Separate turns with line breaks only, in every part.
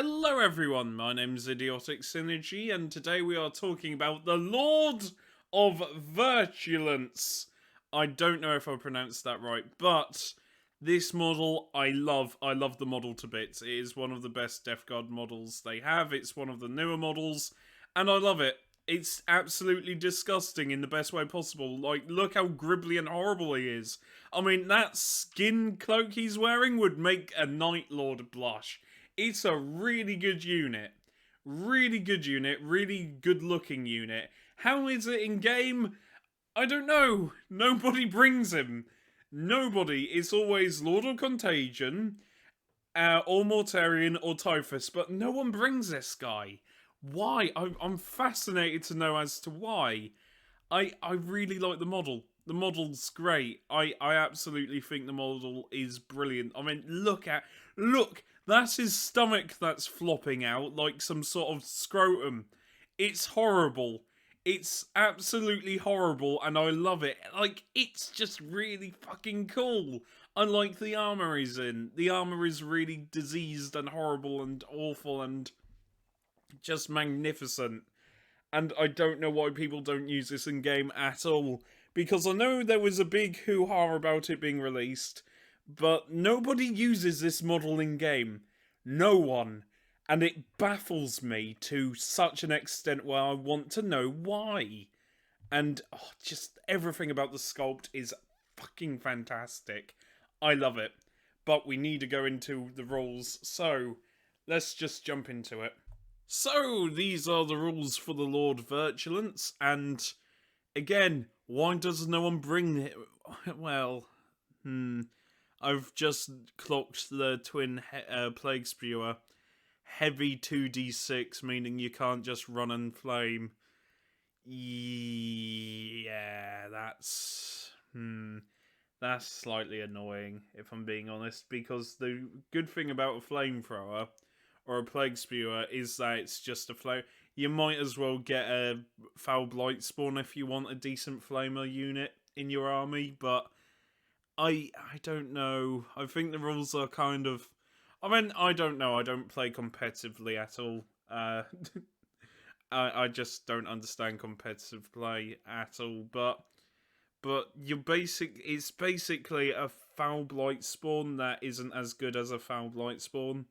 Hello everyone, my name's Idiotic Synergy, and today we are talking about the Lord of Virulence. I don't know if I pronounced that right, but this model I love. I love the model to bits. It is one of the best Death Guard models they have. It's one of the newer models, and I love it. It's absolutely disgusting in the best way possible. Like, look how gribbly and horrible he is. I mean, that skin cloak he's wearing would make a Night Lord blush. It's a really good unit. Really good unit. Really good looking unit. How is it in game? I don't know. Nobody brings him. Nobody. It's always Lord of Contagion, or Mortarion, or Typhus, but no one brings this guy. Why? I'm fascinated to know as to why. I really like the model. The model's great. I absolutely think the model is brilliant. I mean, look, that's his stomach that's flopping out like some sort of scrotum. It's horrible. It's absolutely horrible, and I love it. Like, it's just really fucking cool. Unlike the armor he's in. The armor is really diseased and horrible and awful and just magnificent. And I don't know why people don't use this in game at all. Because I know there was a big hoo-ha about it being released, but nobody uses this model in game. No one. And it baffles me to such an extent where I want to know why. And just everything about the sculpt is fucking fantastic. I love it. But we need to go into the rules, so let's just jump into it. So, these are the rules for the Lord Virulence, and again, why does no one bring it? Well, I've just clocked the twin Plague Spewer. Heavy 2d6, meaning you can't just run and flame. Yeah, that's slightly annoying, if I'm being honest, because the good thing about a flamethrower or a plague spewer is that it's just a flame. You might as well get a foul blight spawn if you want a decent flamer unit in your army, but I don't know. I think the rules are kind of. I mean, I don't know. I don't play competitively at all. I just don't understand competitive play at all. But it's basically a foul blight spawn that isn't as good as a foul blight spawn.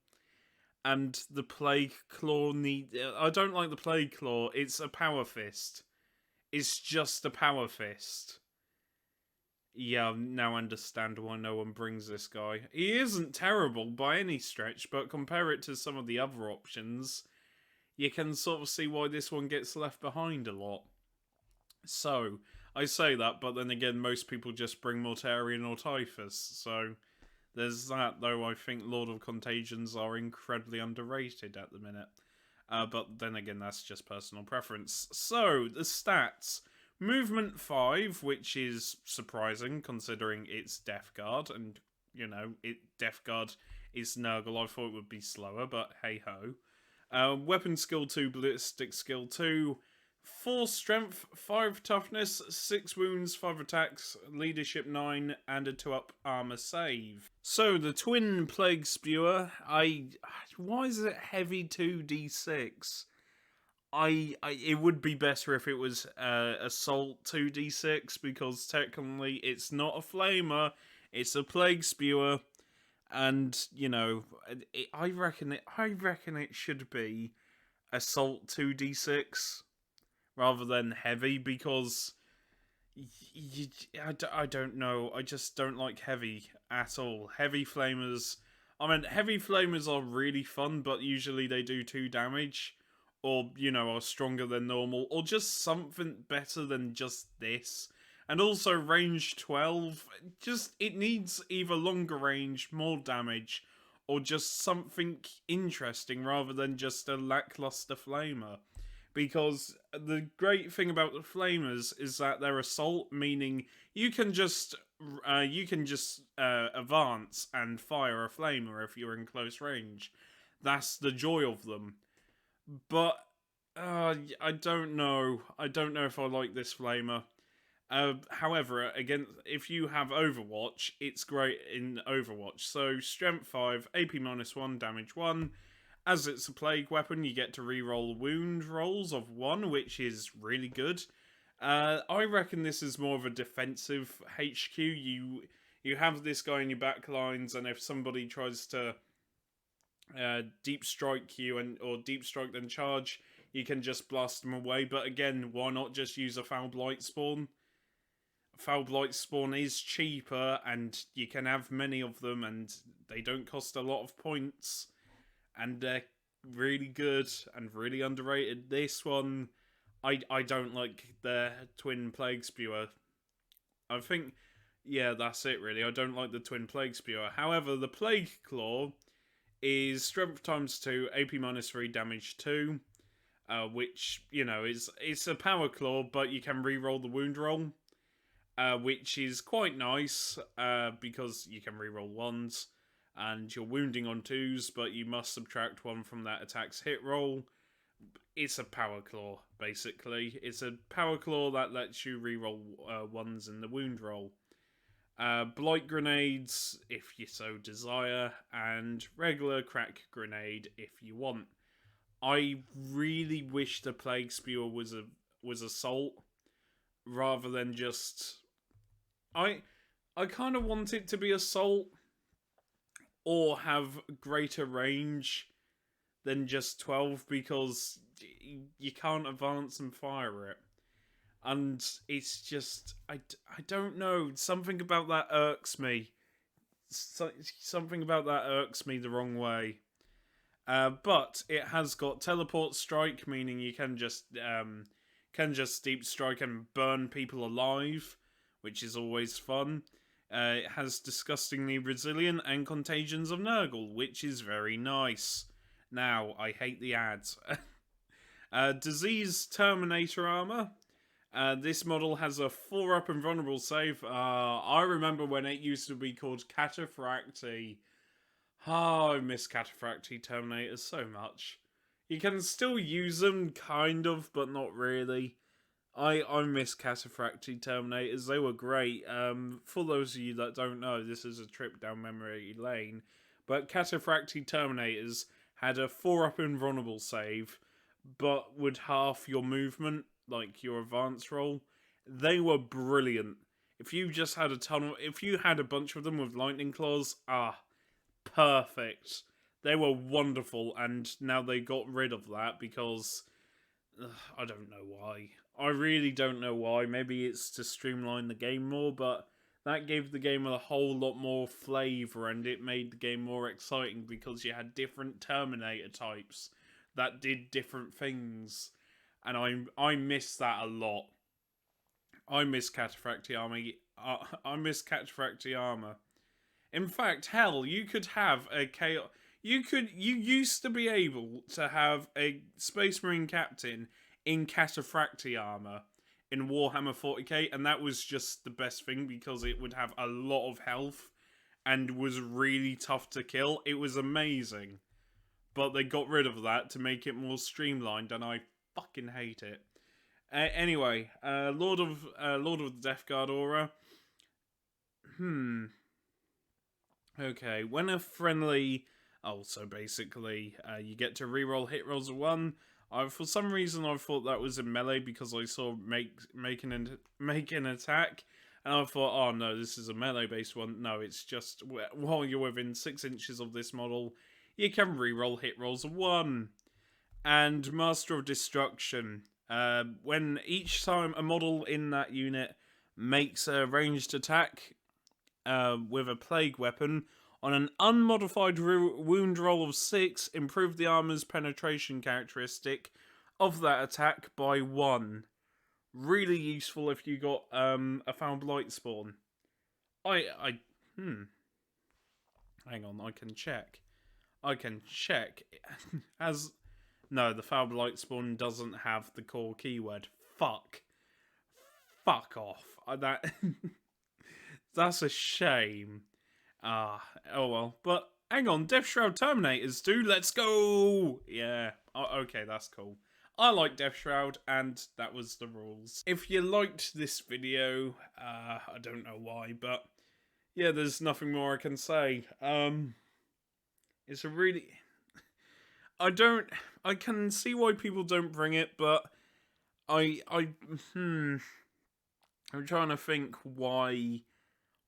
And the Plague Claw I don't like the Plague Claw. It's a Power Fist. It's just a Power Fist. Yeah, I now understand why no one brings this guy. He isn't terrible by any stretch, but compare it to some of the other options, you can sort of see why this one gets left behind a lot. So, I say that, but then again, most people just bring Mortarion or Typhus, so there's that, though. I think Lord of Contagions are incredibly underrated at the minute. But then again, that's just personal preference. So, the stats. Movement 5, which is surprising considering it's Death Guard, and, Death Guard is Nurgle. I thought it would be slower, but hey-ho. Weapon skill 2, ballistic skill 2, 4 strength, 5 toughness, 6 wounds, 5 attacks, leadership 9, and a 2-up armor save. So, the Twin Plague Spewer, why is it heavy 2d6? It would be better if it was assault 2d6, because technically it's not a flamer, it's a Plague Spewer. And I reckon it should be assault 2d6 rather than heavy, because I don't know. I just don't like heavy at all. Heavy flamers. I mean, heavy flamers are really fun, but usually they do 2 damage, or are stronger than normal, or just something better than just this. And also range 12, it needs either longer range, more damage, or just something interesting rather than just a lackluster flamer. Because the great thing about the flamers is that they're assault, meaning you can just advance and fire a flamer if you're in close range. That's the joy of them. But I don't know. I don't know if I like this flamer. However, again, if you have Overwatch, it's great in Overwatch. So, Strength 5, AP -1, Damage 1, As it's a plague weapon, you get to reroll wound rolls of 1, which is really good. I reckon this is more of a defensive HQ. You have this guy in your back lines, and if somebody tries to deep strike you or deep strike then charge, you can just blast them away. But again, why not just use a Foul Blight Spawn? Foul Blight Spawn is cheaper, and you can have many of them, and they don't cost a lot of points, and they're really good and really underrated. This one, I don't like the Twin Plague Spewer. I think, yeah, that's it really. I don't like the Twin Plague Spewer. However, the Plague Claw is strength times 2, AP minus 3, damage 2, which, you know, it's a power claw, but you can re-roll the wound roll, which is quite nice, because you can re-roll 1s, and you're wounding on 2s, but you must subtract 1 from that attack's hit roll. It's a power claw, basically. It's a power claw that lets you re-roll 1s in the wound roll. Blight grenades, if you so desire, and regular crack grenade, if you want. I really wish the Plague Spewer was assault, rather than just... I kind of want it to be assault, or have greater range than just 12, because you can't advance and fire it. And it's just, I don't know, something about that irks me. Something about that irks me the wrong way. But it has got teleport strike, meaning you can just deep strike and burn people alive, which is always fun. It has disgustingly resilient and contagions of Nurgle, which is very nice. Now, I hate the ads. Disease Terminator armor. This model has a 4-up invulnerable save. I remember when it used to be called Cataphractii. Oh, I miss Cataphractii Terminators so much. You can still use them, kind of, but not really. I miss Cataphractii Terminators. They were great. For those of you that don't know, this is a trip down memory lane. But Cataphractii Terminators had a 4-up invulnerable save, but would half your movement, like your advance roll. They were brilliant. If you just had if you had a bunch of them with lightning claws, perfect. They were wonderful, and now they got rid of that because I don't know why. I really don't know why. Maybe it's to streamline the game more, but that gave the game a whole lot more flavour, and it made the game more exciting because you had different Terminator types that did different things. And I miss that a lot. I miss Cataphractii armor. I miss Cataphractii armor. In fact, hell, you could have a chaos. You used to be able to have a Space Marine captain in Cataphractii armor in Warhammer 40k, and that was just the best thing because it would have a lot of health and was really tough to kill. It was amazing. But they got rid of that to make it more streamlined, and I fucking hate it. Anyway, Lord of the Death Guard aura. Okay, when a friendly... Oh, so basically, you get to reroll hit rolls of 1. For some reason, I thought that was in melee because I saw make an attack, and I thought, oh no, this is a melee-based one. No, it's just while you're within 6 inches of this model, you can reroll hit rolls of 1. And Master of Destruction. When each time a model in that unit makes a ranged attack with a plague weapon on an unmodified wound roll of 6, improve the armor's penetration characteristic of that attack by 1. Really useful if you got a Foul Blight Spawn. Hang on, I can check. No, the Foul Blight Spawn doesn't have the core keyword. Fuck off. That's a shame. Oh well. But hang on, Death Shroud Terminators do. Let's go. Yeah. Okay, that's cool. I like Death Shroud, and that was the rules. If you liked this video, I don't know why, but yeah, there's nothing more I can say. It's a really... I don't. I can see why people don't bring it, but I hmm. I'm trying to think why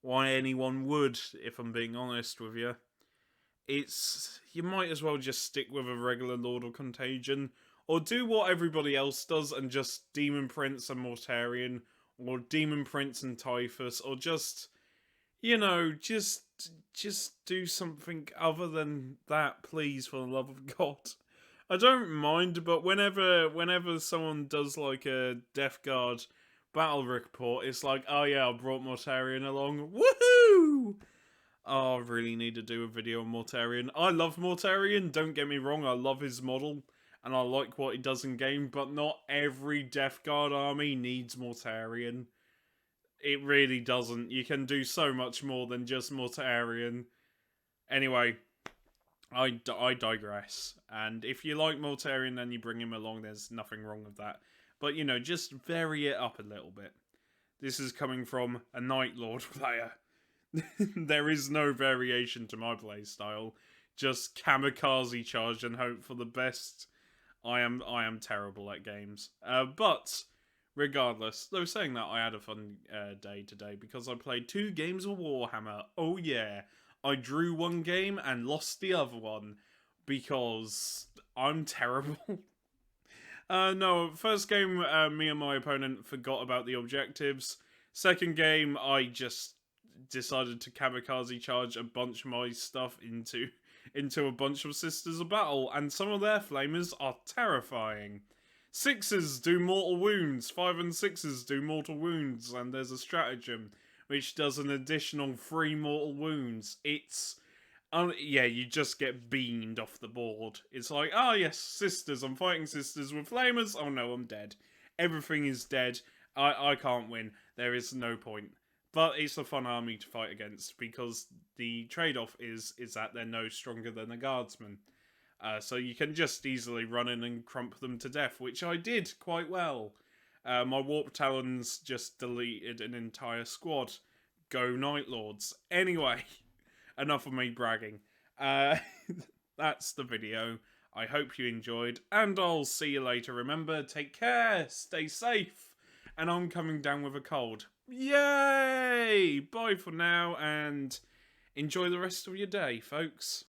anyone would, if I'm being honest with you. It's you might as well just stick with a regular Lord of Contagion, or do what everybody else does and just Demon Prince and Mortarion, or Demon Prince and Typhus, or just just do something other than that, please, for the love of God. I don't mind, but whenever someone does like a Death Guard battle report, it's like, oh yeah, I brought Mortarion along. Woohoo! Oh, I really need to do a video on Mortarion. I love Mortarion, don't get me wrong, I love his model, and I like what he does in game, but not every Death Guard army needs Mortarion. It really doesn't. You can do so much more than just Mortarion. Anyway, I digress. And if you like Mortarion and you bring him along, there's nothing wrong with that. But, just vary it up a little bit. This is coming from a Night Lord player. There is no variation to my playstyle. Just kamikaze charge and hope for the best. I am terrible at games. But regardless, though saying that, I had a fun day today because I played 2 games of Warhammer. Oh yeah, I drew one game and lost the other one because I'm terrible. No, first game, me and my opponent forgot about the objectives. Second game, I just decided to kamikaze charge a bunch of my stuff into a bunch of Sisters of Battle, and some of their flamers are terrifying. 6s do mortal wounds, 5 and 6s do mortal wounds, and there's a stratagem which does an additional 3 mortal wounds. It's yeah, you just get beamed off the board. It's like, oh yes, sisters, I'm fighting sisters with flamers. Oh no, I'm dead. Everything is dead. I can't win. There is no point. But it's a fun army to fight against because the trade-off is that they're no stronger than a guardsman. So you can just easily run in and crump them to death, which I did quite well. My Warp Talons just deleted an entire squad. Go Night Lords. Anyway, enough of me bragging. That's the video. I hope you enjoyed, and I'll see you later. Remember, take care, stay safe, and I'm coming down with a cold. Yay! Bye for now, and enjoy the rest of your day, folks.